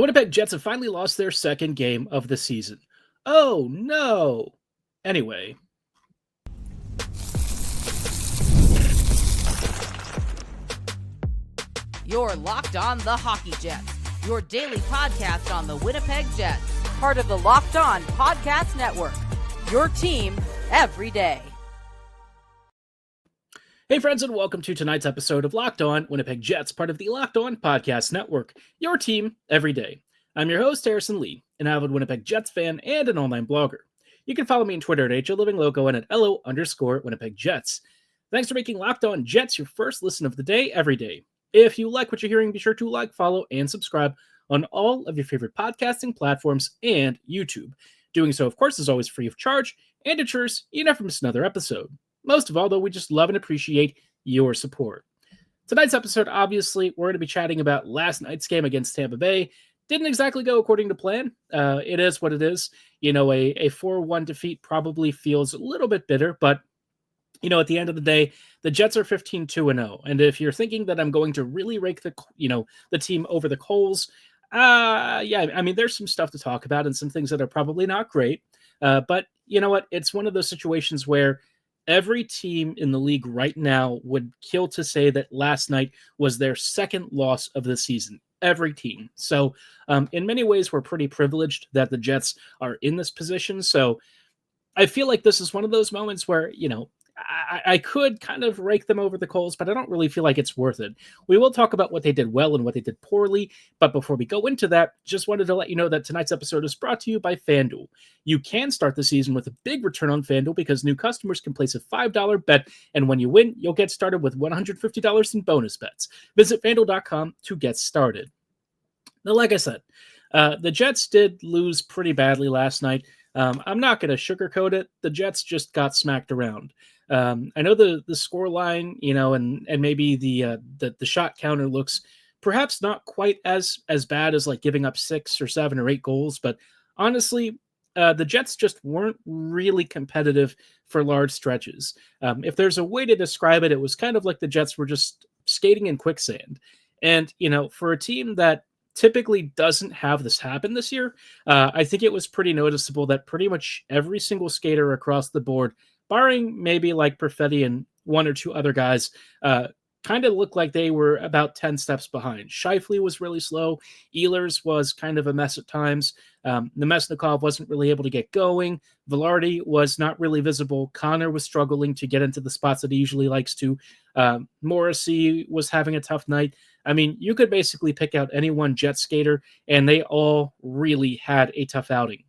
The Winnipeg Jets have finally lost their second game of the season. Oh no! Anyway. You're Locked On the Hockey Jets, your daily podcast on the Winnipeg Jets, part of the Locked On Podcast Network, your team every day. Hey friends, and welcome to tonight's episode of Locked On Winnipeg Jets, part of the Locked On Podcast Network, your team every day. I'm your host, Harrison Lee, an avid Winnipeg Jets fan and an online blogger. You can follow me on Twitter at HLivingLoco and at LO_Winnipeg Jets. Thanks for making Locked On Jets your first listen of the day every day. If you like what you're hearing, be sure to like, follow, and subscribe on all of your favorite podcasting platforms and YouTube. Doing so, of course, is always free of charge and ensures you never miss another episode. Most of all, though, we just love and appreciate your support. Tonight's episode, obviously, we're going to be chatting about last night's game against Tampa Bay. Didn't exactly go according to plan. It is what it is. You know, a 4-1 defeat probably feels a little bit bitter, but you know, at the end of the day, the Jets are 15-2-0. And if you're thinking that I'm going to really rake the team over the coals, yeah, I mean, there's some stuff to talk about and some things that are probably not great. But you know what? It's one of those situations where every team in the league right now would kill to say that last night was their second loss of the season. Every team. So in many ways, we're pretty privileged that the Jets are in this position. So I feel like this is one of those moments where, you know, I could kind of rake them over the coals, but I don't really feel like it's worth it. We will talk about what they did well and what they did poorly, but before we go into that, just wanted to let you know that tonight's episode is brought to you by FanDuel. You can start the season with a big return on FanDuel because new customers can place a $5 bet, and when you win, you'll get started with $150 in bonus bets. Visit FanDuel.com to get started. Now, like I said, the Jets did lose pretty badly last night. I'm not going to sugarcoat it. The Jets just got smacked around. I know the score line, you know, and maybe the shot counter looks perhaps not quite as bad as like giving up 6 or 7 or 8 goals, but honestly, the Jets just weren't really competitive for large stretches. If there's a way to describe it, it was kind of like the Jets were just skating in quicksand. And, you know, for a team that typically doesn't have this happen this year, I think it was pretty noticeable that pretty much every single skater across the board, barring maybe like Perfetti and 1 or 2 other guys, kind of looked like they were about 10 steps behind. Scheifele was really slow. Ehlers was kind of a mess at times. Nemesnikov wasn't really able to get going. Velarde was not really visible. Connor was struggling to get into the spots that he usually likes to. Morrissey was having a tough night. I mean, you could basically pick out any one Jet skater, and they all really had a tough outing.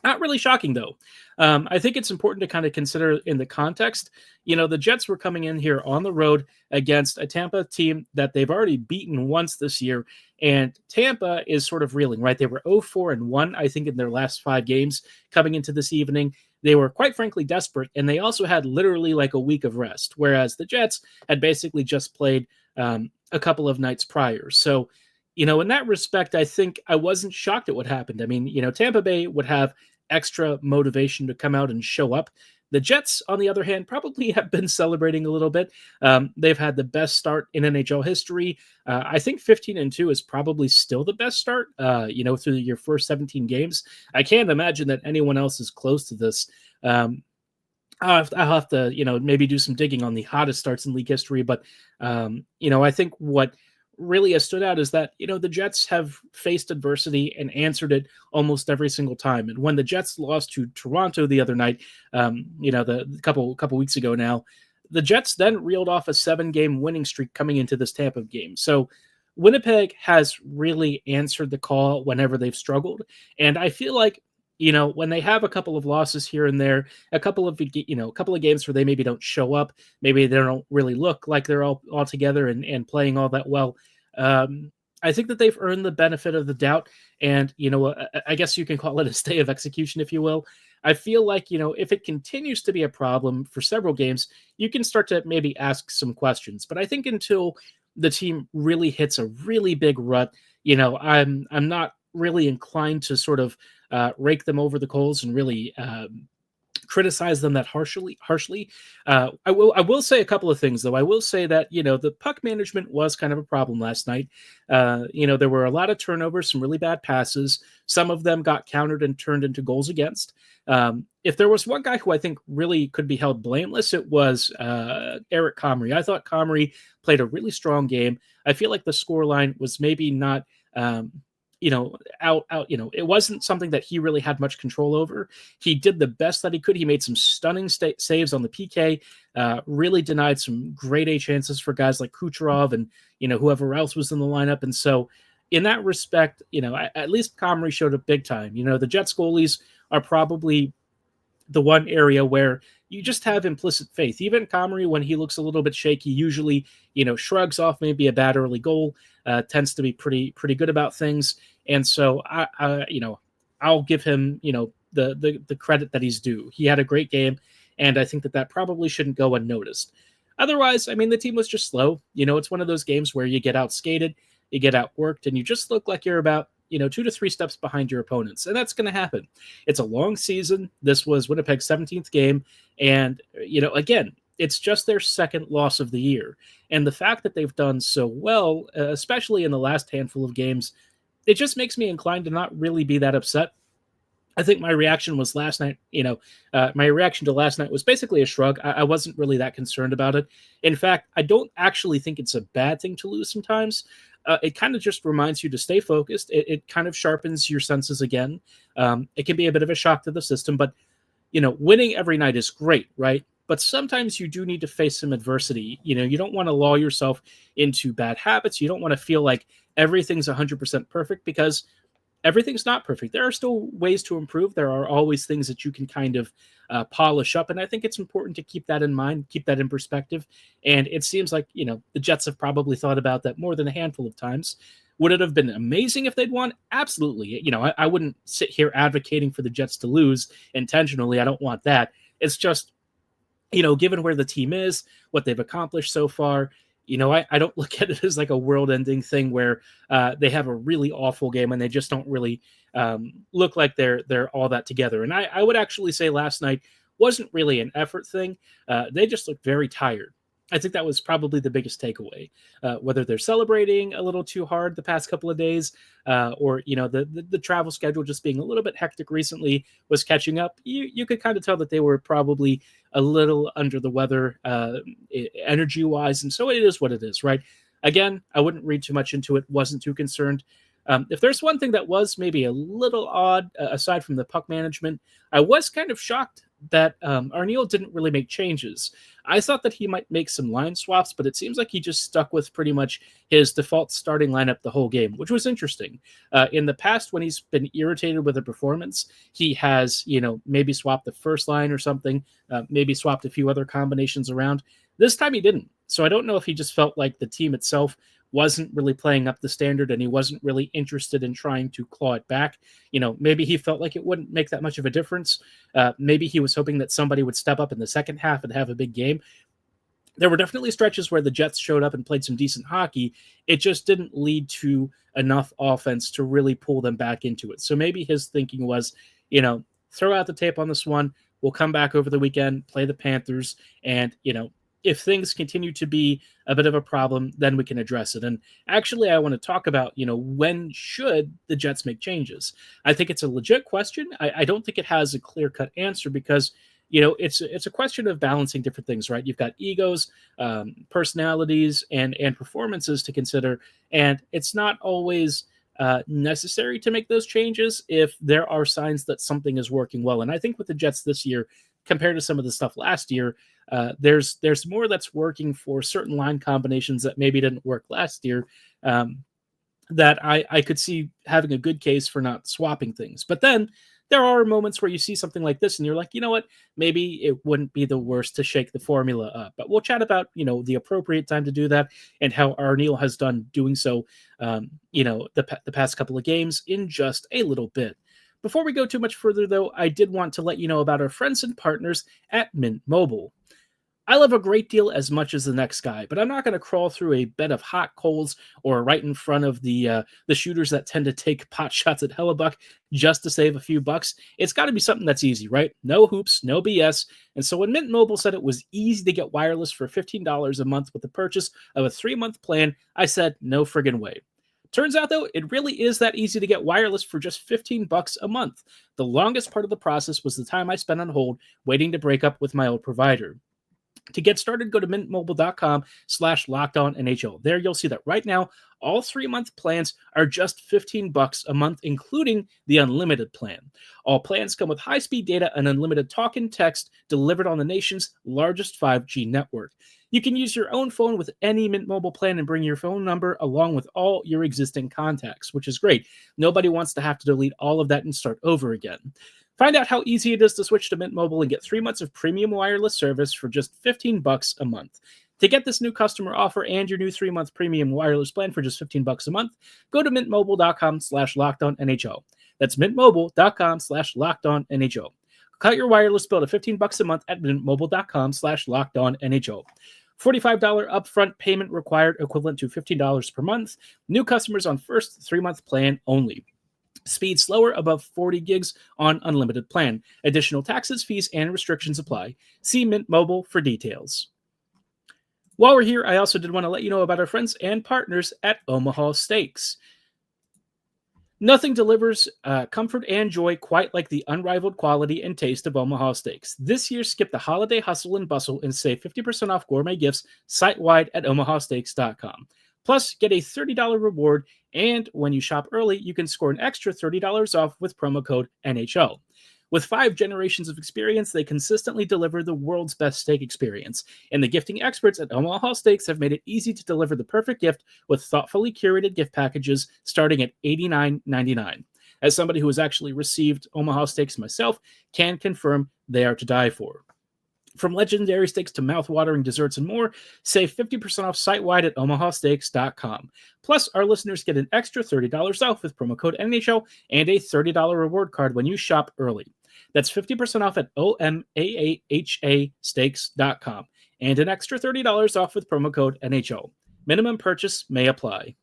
Not really shocking, though. I think it's important to kind of consider in the context. You know, the Jets were coming in here on the road against a Tampa team that they've already beaten once this year, and Tampa is sort of reeling, right? They were 0-4-1, I think, in their last 5 games coming into this evening. They were quite frankly desperate, and they also had literally like a week of rest, whereas the Jets had basically just played a couple of nights prior. So, you know, in that respect, I think I wasn't shocked at what happened. I mean, you know, Tampa Bay would have extra motivation to come out and show up. The Jets, on the other hand, probably have been celebrating a little bit. They've had the best start in NHL history. I think 15-2 is probably still the best start, you know, through your first 17 games. I can't imagine that anyone else is close to this. I'll have to, you know, maybe do some digging on the hottest starts in league history. But, you know, I think what really has stood out is that, you know, the Jets have faced adversity and answered it almost every single time. And when the Jets lost to Toronto the other night, you know, the couple weeks ago now, the Jets then reeled off a 7-game winning streak coming into this Tampa game. So Winnipeg has really answered the call whenever they've struggled. And I feel like, you know, when they have a couple of losses here and there, a couple of games where they maybe don't show up, maybe they don't really look like they're all together and playing all that well. I think that they've earned the benefit of the doubt. And, you know, I guess you can call it a stay of execution, if you will. I feel like, you know, if it continues to be a problem for several games, you can start to maybe ask some questions. But I think until the team really hits a really big rut, you know, I'm not really inclined to sort of rake them over the coals and really criticize them that harshly. I will say a couple of things, though. I will say that, the puck management was kind of a problem last night. There were a lot of turnovers, some really bad passes. Some of them got countered and turned into goals against. If there was one guy who I think really could be held blameless, it was Eric Comrie. I thought Comrie played a really strong game. I feel like the scoreline was maybe not it wasn't something that he really had much control over. He did the best that he could. He made some stunning saves on the PK, really denied some grade A chances for guys like Kucherov and, whoever else was in the lineup. And so in that respect, at least Comrie showed up big time. The Jets goalies are probably the one area where you just have implicit faith. Even Comrie, when he looks a little bit shaky, usually, shrugs off maybe a bad early goal, tends to be pretty good about things. And so I'll give him, the credit that he's due. He had a great game, and I think that probably shouldn't go unnoticed. Otherwise, the team was just slow. It's one of those games where you get outskated, you get outworked, and you just look like you're about 2 to 3 steps behind your opponents. And that's going to happen. It's a long season. This was Winnipeg's 17th game. And, again, it's just their second loss of the year. And the fact that they've done so well, especially in the last handful of games, it just makes me inclined to not really be that upset. I think my reaction was last night, my reaction to last night was basically a shrug. I wasn't really that concerned about it. In fact, I don't actually think it's a bad thing to lose sometimes. It kind of just reminds you to stay focused. It kind of sharpens your senses again. It can be a bit of a shock to the system, but, winning every night is great, right? But sometimes you do need to face some adversity. You don't want to lull yourself into bad habits. You don't want to feel like everything's 100% perfect, because everything's not perfect. There are still ways to improve. There are always things that you can kind of polish up. And I think it's important to keep that in mind, keep that in perspective. And it seems like, the Jets have probably thought about that more than a handful of times. Would it have been amazing if they'd won? Absolutely. I wouldn't sit here advocating for the Jets to lose intentionally. I don't want that. It's just, given where the team is, what they've accomplished so far, I don't look at it as like a world-ending thing where they have a really awful game and they just don't really look like they're all that together. And I would actually say last night wasn't really an effort thing. They just looked very tired. I think that was probably the biggest takeaway. Whether they're celebrating a little too hard the past couple of days, or the travel schedule just being a little bit hectic recently was catching up. You could kind of tell that they were probably a little under the weather, energy-wise, and so it is what it is, right? Again, I wouldn't read too much into it. Wasn't too concerned. If there's one thing that was maybe a little odd, aside from the puck management, I was kind of shocked that Arniel didn't really make changes. I thought that he might make some line swaps, but it seems like he just stuck with pretty much his default starting lineup the whole game, which was interesting. In the past, when he's been irritated with a performance, he has, maybe swapped the first line or something, maybe swapped a few other combinations around. This time he didn't. So I don't know if he just felt like the team itself wasn't really playing up the standard and he wasn't really interested in trying to claw it back. Maybe he felt like it wouldn't make that much of a difference. Maybe he was hoping that somebody would step up in the second half and have a big game. There were definitely stretches where the Jets showed up and played some decent hockey. It just didn't lead to enough offense to really pull them back into it. So maybe his thinking was, throw out the tape on this one. We'll come back over the weekend, play the Panthers, and, if things continue to be a bit of a problem, then we can address it. And actually, I want to talk about, when should the Jets make changes? I think it's a legit question. I don't think it has a clear-cut answer because, it's a question of balancing different things, right? You've got egos, personalities, and performances to consider. And it's not always necessary to make those changes if there are signs that something is working well. And I think with the Jets this year, compared to some of the stuff last year, there's more that's working for certain line combinations that maybe didn't work last year, that I could see having a good case for not swapping things. But then there are moments where you see something like this and you're like, you know what, maybe it wouldn't be the worst to shake the formula up. But we'll chat about, the appropriate time to do that and how Arniel has done doing so, the past couple of games in just a little bit. Before we go too much further, though, I did want to let you know about our friends and partners at Mint Mobile. I love a great deal as much as the next guy, but I'm not going to crawl through a bed of hot coals or right in front of the shooters that tend to take pot shots at Hellebuck just to save a few bucks. It's got to be something that's easy, right? No hoops, no BS. And so when Mint Mobile said it was easy to get wireless for $15 a month with the purchase of a 3-month plan, I said no friggin' way. Turns out, though, it really is that easy to get wireless for just 15 bucks a month. The longest part of the process was the time I spent on hold waiting to break up with my old provider. To get started, go to mintmobile.com/lockedonnhl. There you'll see that right now, all 3-month plans are just 15 bucks a month, including the unlimited plan. All plans come with high-speed data and unlimited talk and text delivered on the nation's largest 5G network. You can use your own phone with any Mint Mobile plan and bring your phone number along with all your existing contacts, which is great. Nobody wants to have to delete all of that and start over again. Find out how easy it is to switch to Mint Mobile and get 3 months of premium wireless service for just 15 bucks a month. To get this new customer offer and your new 3-month premium wireless plan for just 15 bucks a month, go to mintmobile.com/lockedonnhl. That's mintmobile.com/lockedonnhl. Cut your wireless bill to 15 bucks a month at mintmobile.com/lockedonnhl. $45 upfront payment required, equivalent to $15 per month. New customers on first 3-month plan only. Speed slower above 40 gigs on unlimited plan. Additional taxes, fees, and restrictions apply. See Mint Mobile for details. While we're here, I also did want to let you know about our friends and partners at Omaha Steaks. Nothing delivers comfort and joy quite like the unrivaled quality and taste of Omaha Steaks. This year, skip the holiday hustle and bustle and save 50% off gourmet gifts site-wide at omahasteaks.com. Plus, get a $30 reward, and when you shop early, you can score an extra $30 off with promo code NHL. With 5 generations of experience, they consistently deliver the world's best steak experience. And the gifting experts at Omaha Steaks have made it easy to deliver the perfect gift with thoughtfully curated gift packages starting at $89.99. As somebody who has actually received Omaha Steaks myself, can confirm they are to die for. From legendary steaks to mouth-watering desserts and more, save 50% off site-wide at omahasteaks.com. Plus, our listeners get an extra $30 off with promo code NHL and a $30 reward card when you shop early. That's 50% off at omahasteaks.com and an extra $30 off with promo code NHL. Minimum purchase may apply.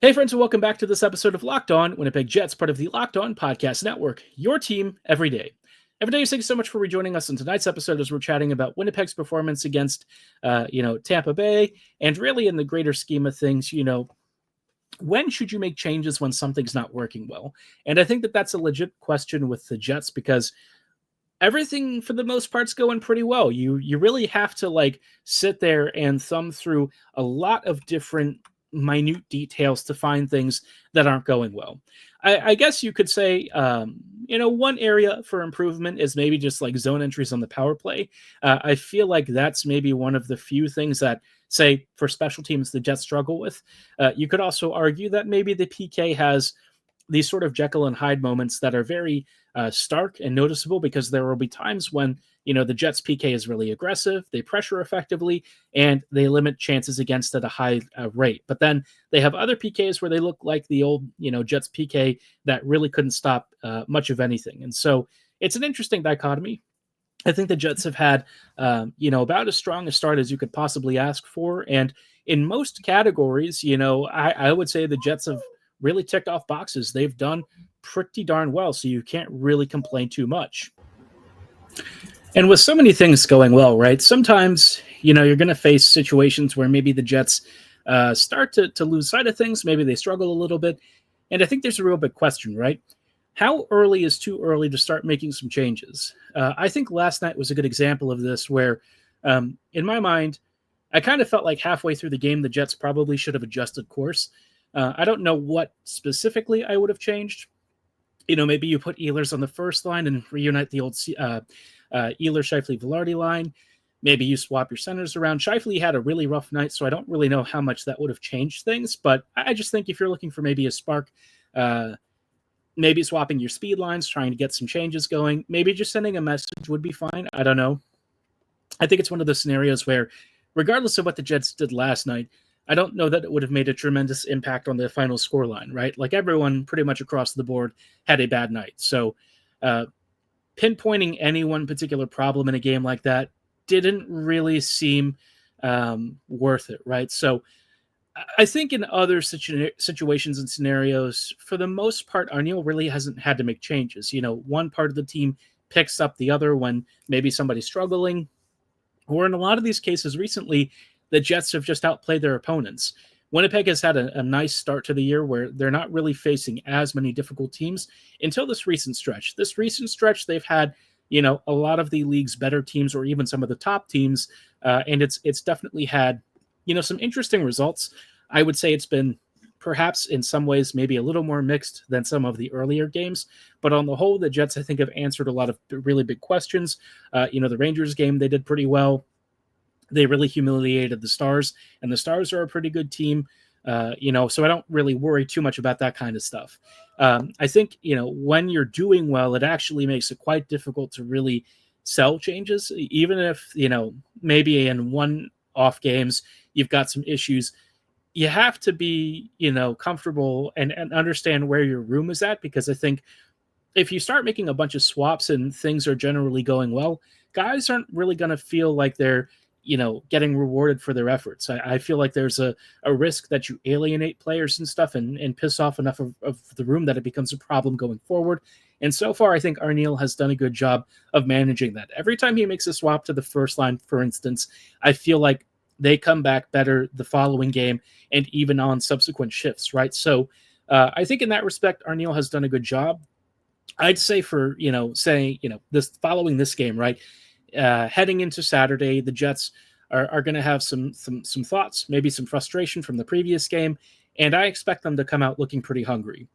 Hey friends, and welcome back to this episode of Locked On Winnipeg Jets, part of the Locked On Podcast Network, your team every day. Every day, thank you so much for rejoining us in tonight's episode as we're chatting about Winnipeg's performance against, Tampa Bay, and really in the greater scheme of things, when should you make changes when something's not working well? And I think that that's a legit question with the Jets because everything for the most part's going pretty well. You really have to sit there and thumb through a lot of different minute details to find things that aren't going well. I guess you could say, one area for improvement is maybe just zone entries on the power play. I feel like that's maybe one of the few things that, say, for special teams, the Jets struggle with. You could also argue that maybe the PK has these sort of Jekyll and Hyde moments that are very stark and noticeable because there will be times when the Jets PK is really aggressive, they pressure effectively, and they limit chances against at a high rate. But then they have other PKs where they look like the old, Jets PK that really couldn't stop much of anything. And so it's an interesting dichotomy. I think the Jets have had, about as strong a start as you could possibly ask for. And in most categories, I would say the Jets have really ticked off boxes. They've done pretty darn well, so you can't really complain too much. And with so many things going well, right, sometimes, you're going to face situations where maybe the Jets start to lose sight of things. Maybe they struggle a little bit. And I think there's a real big question, right? How early is too early to start making some changes? I think last night was a good example of this where, in my mind, I kind of felt like halfway through the game, the Jets probably should have adjusted course. I don't know what specifically I would have changed. Maybe you put Ehlers on the first line and reunite the old Ehlers, Scheifele, Velarde line. Maybe you swap your centers around. Scheifele had a really rough night, so I don't really know how much that would have changed things. But I just think if you're looking for maybe a spark, maybe swapping your speed lines, trying to get some changes going, maybe just sending a message would be fine. I don't know. I think it's one of those scenarios where, regardless of what the Jets did last night, I don't know that it would have made a tremendous impact on the final scoreline, right? Everyone pretty much across the board had a bad night. So pinpointing any one particular problem in a game like that didn't really seem worth it, right? So I think in other situations and scenarios, for the most part, Arniel really hasn't had to make changes. One part of the team picks up the other when maybe somebody's struggling, or in a lot of these cases recently, the Jets have just outplayed their opponents. Winnipeg has had a nice start to the year where they're not really facing as many difficult teams until this recent stretch. This recent stretch, they've had, a lot of the league's better teams or even some of the top teams, and it's definitely had, some interesting results. I would say it's been perhaps in some ways maybe a little more mixed than some of the earlier games. But on the whole, the Jets, I think, have answered a lot of really big questions. The Rangers game, they did pretty well. They really humiliated the Stars, and the Stars are a pretty good team, so I don't really worry too much about that kind of stuff. I think, when you're doing well, it actually makes it quite difficult to really sell changes, even if, maybe in one-off games you've got some issues. You have to be, comfortable and understand where your room is at, because I think if you start making a bunch of swaps and things are generally going well, guys aren't really going to feel like they're, getting rewarded for their efforts. I feel like there's a risk that you alienate players and stuff and piss off enough of the room that it becomes a problem going forward. And so far, I think Arniel has done a good job of managing that. Every time he makes a swap to the first line, for instance, I feel like they come back better the following game and even on subsequent shifts, right? So I think in that respect, Arniel has done a good job. I'd say for, this following this game, right? Heading into Saturday, the Jets are going to have some thoughts, maybe some frustration from the previous game, and I expect them to come out looking pretty hungry.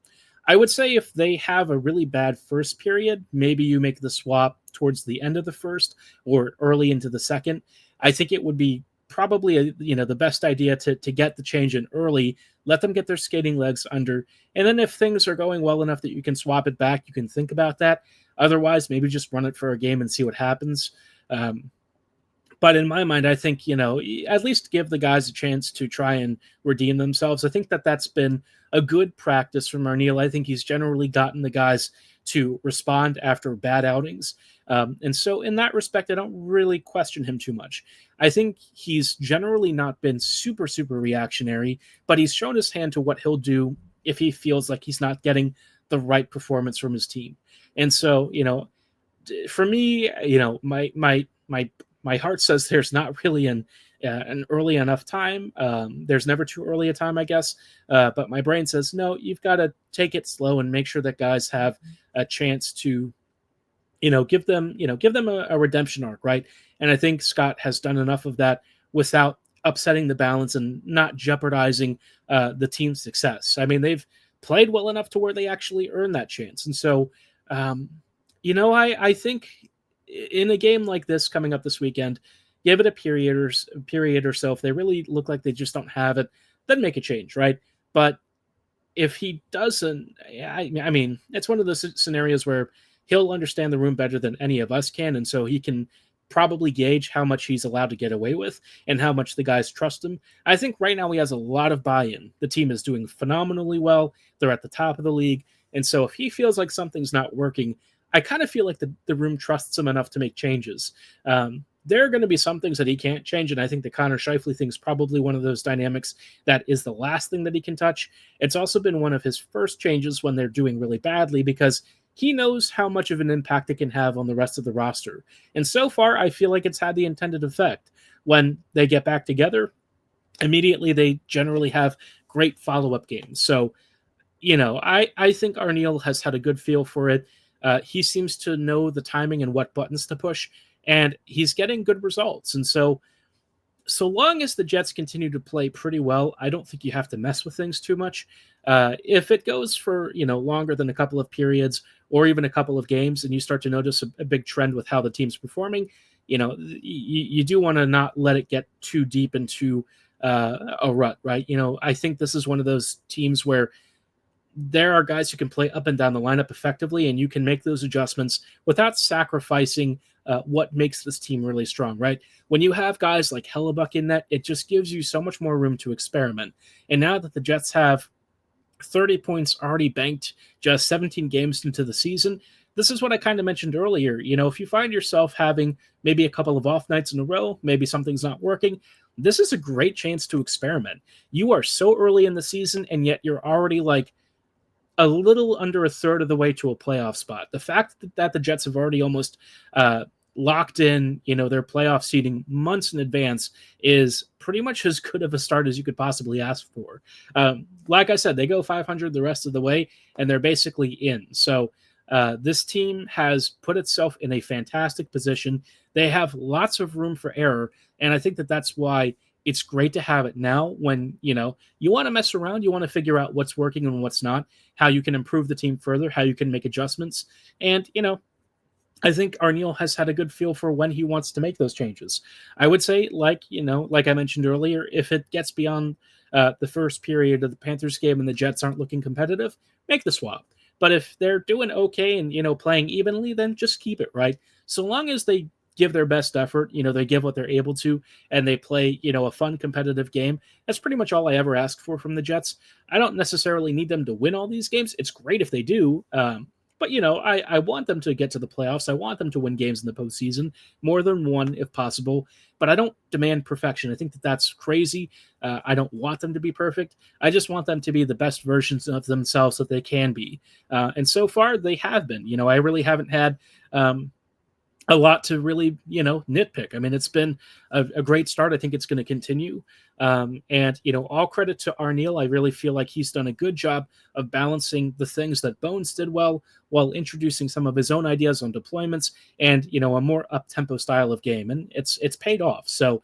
I would say if they have a really bad first period, maybe you make the swap towards the end of the first or early into the second. I think it would be probably the best idea to get the change in early, let them get their skating legs under, and then if things are going well enough that you can swap it back, you can think about that. Otherwise, maybe just run it for a game and see what happens. But in my mind, I think, at least give the guys a chance to try and redeem themselves. I think that's been a good practice from Arniel. I think he's generally gotten the guys to respond after bad outings. And so in that respect, I don't really question him too much. I think he's generally not been super, super reactionary, but he's shown his hand to what he'll do if he feels like he's not getting the right performance from his team. And so, for me, my heart says there's not really an early enough time. There's never too early a time, I guess. But my brain says, no, you've got to take it slow and make sure that guys have a chance to, give them a redemption arc, right? And I think Scott has done enough of that without upsetting the balance and not jeopardizing the team's success. I mean, they've played well enough to where they actually earn that chance. And so, I think in a game like this coming up this weekend, give it a period or so. If they really look like they just don't have it, then make a change, right? But if he doesn't, I mean, it's one of those scenarios where he'll understand the room better than any of us can, and so he can probably gauge how much he's allowed to get away with and how much the guys trust him. I think right now he has a lot of buy-in. The team is doing phenomenally well. They're at the top of the league. And so if he feels like something's not working, I kind of feel like the room trusts him enough to make changes. There are going to be some things that he can't change, and I think the Connor Scheifele thing is probably one of those dynamics that is the last thing that he can touch. It's also been one of his first changes when they're doing really badly, because he knows how much of an impact it can have on the rest of the roster. And so far, I feel like it's had the intended effect. When they get back together, immediately they generally have great follow-up games. So, I think Arniel has had a good feel for it. He seems to know the timing and what buttons to push, and he's getting good results. And so long as the Jets continue to play pretty well, I don't think you have to mess with things too much. If it goes for, longer than a couple of periods or even a couple of games, and you start to notice a big trend with how the team's performing, you do want to not let it get too deep into a rut, right? I think this is one of those teams where there are guys who can play up and down the lineup effectively, and you can make those adjustments without sacrificing what makes this team really strong, right? When you have guys like Hellebuck in net, it just gives you so much more room to experiment. And now that the Jets have 30 points already banked just 17 games into the season, this is what I kind of mentioned earlier. If you find yourself having maybe a couple of off nights in a row, maybe something's not working, this is a great chance to experiment. You are so early in the season, and yet you're already like a little under a third of the way to a playoff spot. The fact that the Jets have already almost locked in, their playoff seeding months in advance is pretty much as good of a start as you could possibly ask for. Like I said, they go 500 the rest of the way, and they're basically in. So this team has put itself in a fantastic position. They have lots of room for error, and I think that that's why it's great to have it now when, you want to mess around, you want to figure out what's working and what's not, how you can improve the team further, how you can make adjustments. And, I think Arniel has had a good feel for when he wants to make those changes. I would say, like I mentioned earlier, if it gets beyond the first period of the Panthers game and the Jets aren't looking competitive, make the swap. But if they're doing okay and, playing evenly, then just keep it, right? So long as they give their best effort, they give what they're able to, and they play, a fun competitive game. That's pretty much all I ever ask for from the Jets. I don't necessarily need them to win all these games. It's great if they do. But, I want them to get to the playoffs. I want them to win games in the postseason, more than one if possible. But I don't demand perfection. I think that that's crazy. I don't want them to be perfect. I just want them to be the best versions of themselves that they can be. And so far, they have been. I really haven't had a lot to really, nitpick. I mean, it's been a great start. I think it's going to continue. And, all credit to Arniel. I really feel like he's done a good job of balancing the things that Bones did well while introducing some of his own ideas on deployments and, a more up-tempo style of game. And it's paid off. So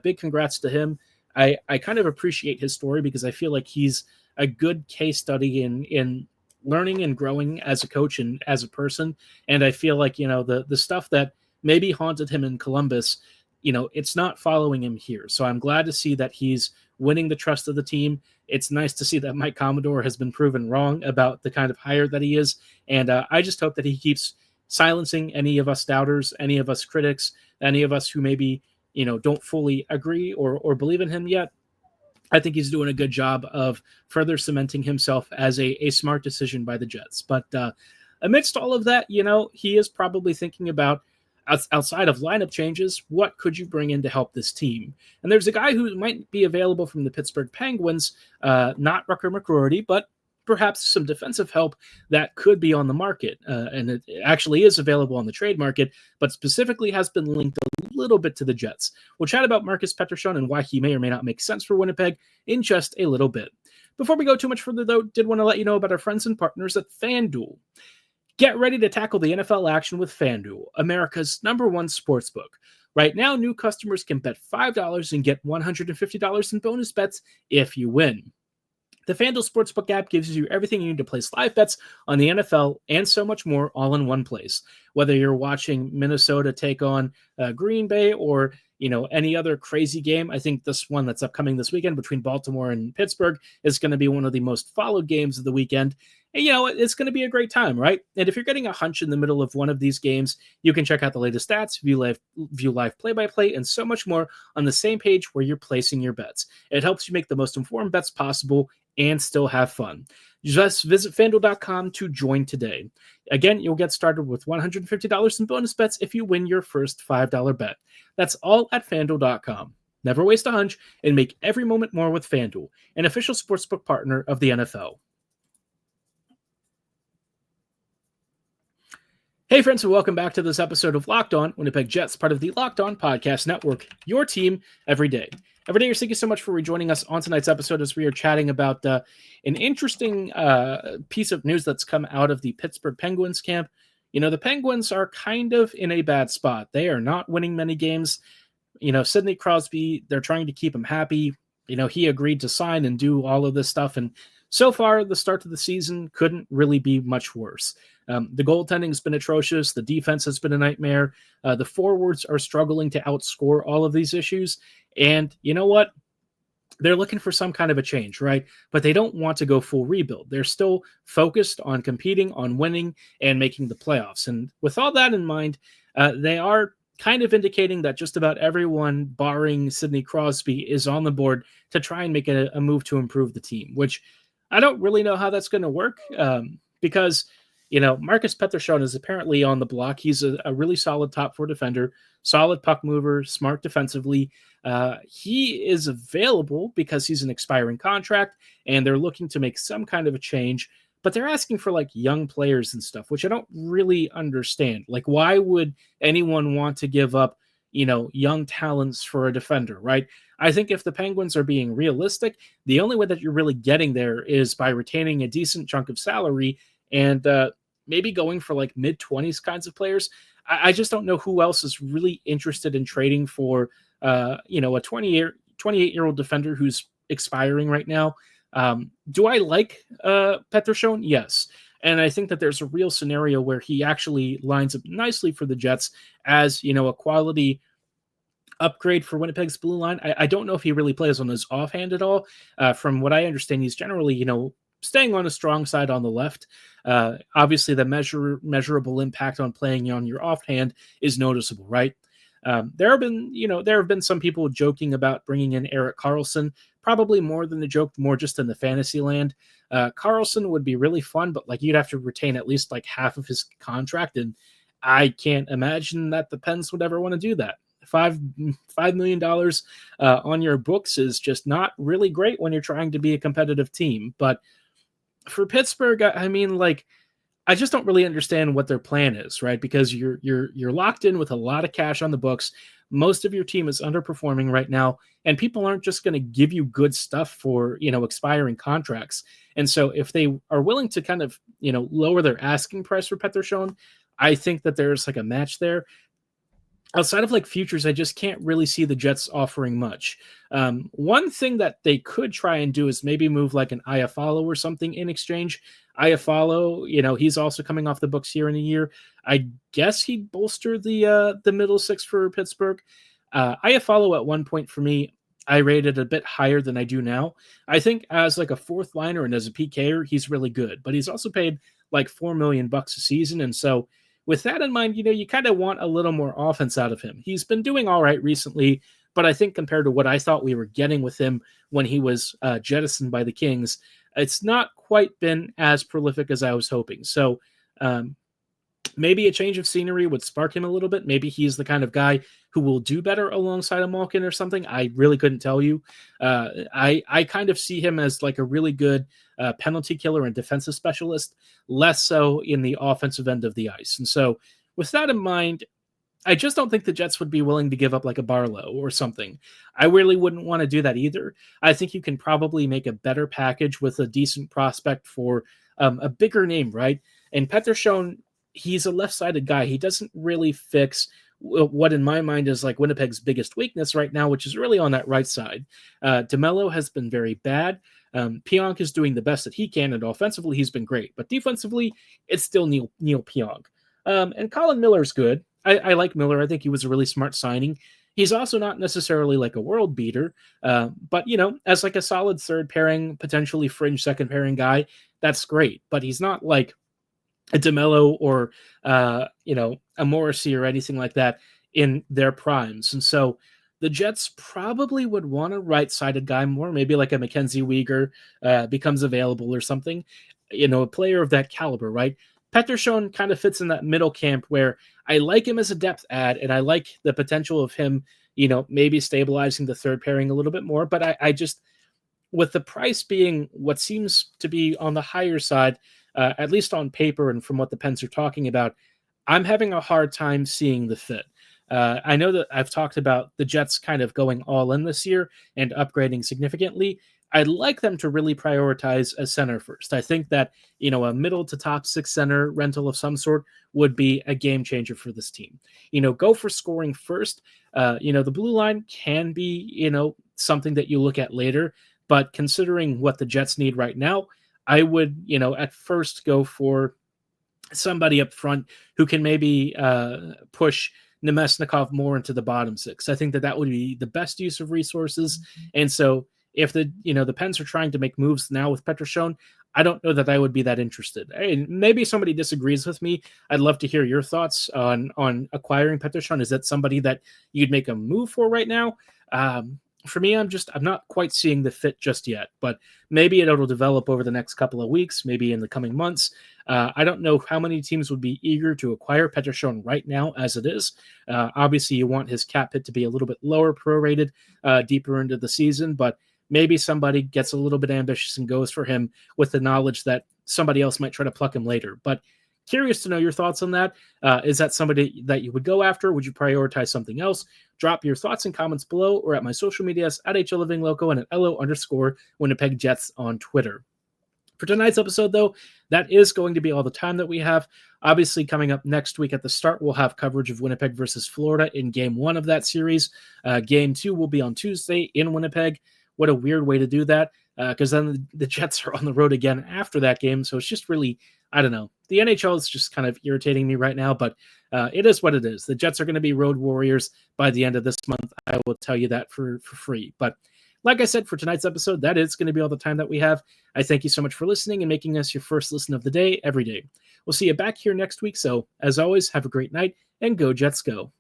big congrats to him. I kind of appreciate his story because I feel like he's a good case study in learning and growing as a coach and as a person. And I feel like, the stuff that maybe haunted him in Columbus, it's not following him here. So I'm glad to see that he's winning the trust of the team. It's nice to see that Mike Commodore has been proven wrong about the kind of hire that he is. And I just hope that he keeps silencing any of us doubters, any of us critics, any of us who maybe, don't fully agree or believe in him yet. I think he's doing a good job of further cementing himself as a smart decision by the Jets. But amidst all of that, he is probably thinking about, outside of lineup changes, what could you bring in to help this team? And there's a guy who might be available from the Pittsburgh Penguins, not Rucker McGroarty, but perhaps some defensive help that could be on the market. And it actually is available on the trade market, but specifically has been linked a little bit to the Jets. We'll chat about Marcus Pettersson and why he may or may not make sense for Winnipeg in just a little bit. Before we go too much further, though, did want to let you know about our friends and partners at FanDuel. Get ready to tackle the NFL action with FanDuel, America's #1 sportsbook. Right now, new customers can bet $5 and get $150 in bonus bets if you win. The FanDuel Sportsbook app gives you everything you need to place live bets on the NFL and so much more all in one place. Whether you're watching Minnesota take on Green Bay or any other crazy game, I think this one that's upcoming this weekend between Baltimore and Pittsburgh is going to be one of the most followed games of the weekend. And, it's going to be a great time, right? And if you're getting a hunch in the middle of one of these games, you can check out the latest stats, view live play-by-play, and so much more on the same page where you're placing your bets. It helps you make the most informed bets possible and still have fun. Just visit FanDuel.com to join today. Again, you'll get started with $150 in bonus bets if you win your first $5 bet. That's all at FanDuel.com. Never waste a hunch and make every moment more with FanDuel, an official sportsbook partner of the NFL. Hey friends, and welcome back to this episode of Locked On Winnipeg Jets, part of the Locked On Podcast Network, your team every day. Every day, thank you so much for rejoining us on tonight's episode as we are chatting about an interesting piece of news that's come out of the Pittsburgh Penguins camp. The Penguins are kind of in a bad spot. They are not winning many games. Sidney Crosby, they're trying to keep him happy. He agreed to sign and do all of this stuff. And so far, the start of the season couldn't really be much worse. The goaltending has been atrocious. The defense has been a nightmare. The forwards are struggling to outscore all of these issues. And you know what? They're looking for some kind of a change, right? But they don't want to go full rebuild. They're still focused on competing, on winning, and making the playoffs. And with all that in mind, they are kind of indicating that just about everyone, barring Sidney Crosby, is on the board to try and make a move to improve the team, which I don't really know how that's going to work because Marcus Pettersson is apparently on the block. He's a really solid top four defender, solid puck mover, smart defensively. He is available because he's an expiring contract, and they're looking to make some kind of a change. But they're asking for like young players and stuff, which I don't really understand. Like, why would anyone want to give up, young talents for a defender, right? I think if the Penguins are being realistic, the only way that you're really getting there is by retaining a decent chunk of salary and maybe going for like mid 20s kinds of players. I just don't know who else is really interested in trading for, a 28-year-old defender who's expiring right now. Do I like Pettersson? Yes. And I think that there's a real scenario where he actually lines up nicely for the Jets as, a quality upgrade for Winnipeg's blue line. I don't know if he really plays on his offhand at all. From what I understand, he's generally, staying on a strong side on the left. Obviously, the measurable impact on playing on your offhand is noticeable, right? There have been some people joking about bringing in Erik Karlsson, probably more than the joke, more just in the fantasy land. Karlsson would be really fun, but like you'd have to retain at least like half of his contract, and I can't imagine that the Pens would ever want to do that. $5 million on your books is just not really great when you're trying to be a competitive team. But for Pittsburgh, I mean, like, I just don't really understand what their plan is, right? Because you're locked in with a lot of cash on the books. Most of your team is underperforming right now, and people aren't just going to give you good stuff for, expiring contracts. And so if they are willing to kind of, lower their asking price for Pettersson, I think that there's like a match there. Outside of like futures, I just can't really see the Jets offering much. One thing that they could try and do is maybe move like an Iafallo or something in exchange. Iafallo, he's also coming off the books here in a year. I guess he'd bolster the middle six for Pittsburgh. Iafallo at one point for me, I rated a bit higher than I do now. I think as like a fourth liner and as a PKer, he's really good, but he's also paid like $4 million a season, and so with that in mind, you kind of want a little more offense out of him. He's been doing all right recently, but I think compared to what I thought we were getting with him when he was jettisoned by the Kings, it's not quite been as prolific as I was hoping. So maybe a change of scenery would spark him a little bit. Maybe he's the kind of guy who will do better alongside a Malkin or something. I really couldn't tell you. I kind of see him as like a really good penalty killer and defensive specialist, less so in the offensive end of the ice. And so with that in mind, I just don't think the Jets would be willing to give up like a Barlow or something. I really wouldn't want to do that either. I think you can probably make a better package with a decent prospect for a bigger name, right? And Pettersson, he's a left-sided guy. He doesn't really fix what in my mind is like Winnipeg's biggest weakness right now, which is really on that right side. DeMello has been very bad. Pionk is doing the best that he can, and offensively he's been great. But defensively, it's still Neil Pionk. And Colin Miller's good. I like Miller. I think he was a really smart signing. He's also not necessarily like a world beater, but, as like a solid third pairing, potentially fringe second pairing guy, that's great. But he's not like a DeMello or, a Morrissey or anything like that in their primes. And so the Jets probably would want a right-sided guy more, maybe like a Mackenzie Weegar becomes available or something, a player of that caliber, right? Pettersson kind of fits in that middle camp where I like him as a depth add, and I like the potential of him, maybe stabilizing the third pairing a little bit more. But I just, with the price being what seems to be on the higher side, at least on paper and from what the Pens are talking about, I'm having a hard time seeing the fit. I know that I've talked about the Jets kind of going all in this year and upgrading significantly. I'd like them to really prioritize a center first. I think that, a middle to top six center rental of some sort would be a game changer for this team. Go for scoring first. The blue line can be, something that you look at later, but considering what the Jets need right now, I would, at first go for somebody up front who can maybe push Nemesnikov more into the bottom six. I think that would be the best use of resources. And so if the Pens are trying to make moves now with Pettersson, I don't know that I would be that interested. And maybe somebody disagrees with me. I'd love to hear your thoughts on acquiring Pettersson. Is that somebody that you'd make a move for right now? for me, I'm not quite seeing the fit just yet, but maybe it'll develop over the next couple of weeks, maybe in the coming months. I don't know how many teams would be eager to acquire Pettersson right now as it is. Obviously, you want his cap hit to be a little bit lower prorated deeper into the season, but maybe somebody gets a little bit ambitious and goes for him with the knowledge that somebody else might try to pluck him later. But curious to know your thoughts on that. Is that somebody that you would go after? Would you prioritize something else? Drop your thoughts and comments below or at my social medias at HLivingLoco and at LO_Winnipeg Jets on Twitter. For tonight's episode, though, that is going to be all the time that we have. Obviously, coming up next week at the start, we'll have coverage of Winnipeg versus Florida in Game 1 of that series. Game 2 will be on Tuesday in Winnipeg. What a weird way to do that, because then the Jets are on the road again after that game. So it's just really, I don't know. The NHL is just kind of irritating me right now, but it is what it is. The Jets are going to be road warriors by the end of this month. I will tell you that for free. But like I said, for tonight's episode, that is going to be all the time that we have. I thank you so much for listening and making us your first listen of the day every day. We'll see you back here next week. So as always, have a great night and go Jets go.